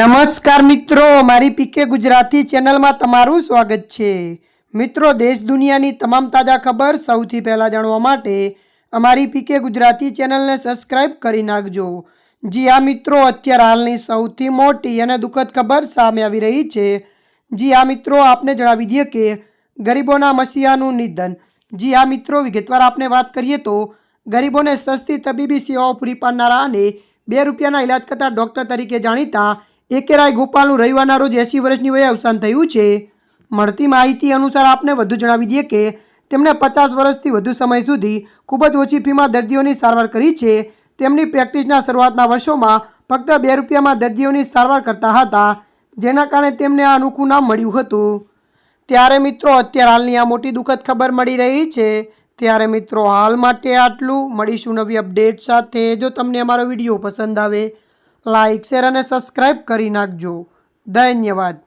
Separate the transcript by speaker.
Speaker 1: નમસ્કાર મિત્રો, મારી પીકે ગુજરાતી ચેનલમાં તમારું સ્વાગત છે। મિત્રો, દેશ દુનિયાની તમામ તાજા ખબર સૌથી પહેલાં જાણવા માટે અમારી પીકે ગુજરાતી ચેનલને સબસ્ક્રાઇબ કરી નાખજો। જી હા મિત્રો, અત્યારે હાલની સૌથી મોટી અને દુઃખદ ખબર સામે આવી રહી છે। જી હા મિત્રો, આપને જણાવી દઈએ કે ગરીબોના મસીહાનું નિધન। જી હા મિત્રો, વિગતવાર આપણે વાત કરીએ તો ગરીબોને સસ્તી તબીબી સેવાઓ પૂરી પાડનારા અને ₹2 ઇલાજ કરતા ડૉક્ટર તરીકે જાણીતા એકેરાય ગોપાલનું રવિવારના રોજ 80 વર્ષની વયે અવસાન થયું છે। મળતી માહિતી અનુસાર આપને વધુ જણાવી દઈએ કે તેમણે 50 વર્ષથી વધુ સમય સુધી ખૂબ જ ઓછી ફીમાં દર્દીઓની સારવાર કરી છે। તેમની પ્રેક્ટિસના શરૂઆતના વર્ષોમાં ફક્ત ₹2માં દર્દીઓની સારવાર કરતા હતા, જેના કારણે તેમને આ અનોખું નામ મળ્યું હતું। ત્યારે મિત્રો, અત્યારે હાલની આ મોટી દુઃખદ ખબર મળી રહી છે। ત્યારે મિત્રો, હાલ માટે આટલું। મળીશું નવી અપડેટ સાથે। જો તમને અમારો વિડીયો પસંદ આવે, લાઇક, શેર અને સબસ્ક્રાઇબ કરી નાખજો। ધન્યવાદ।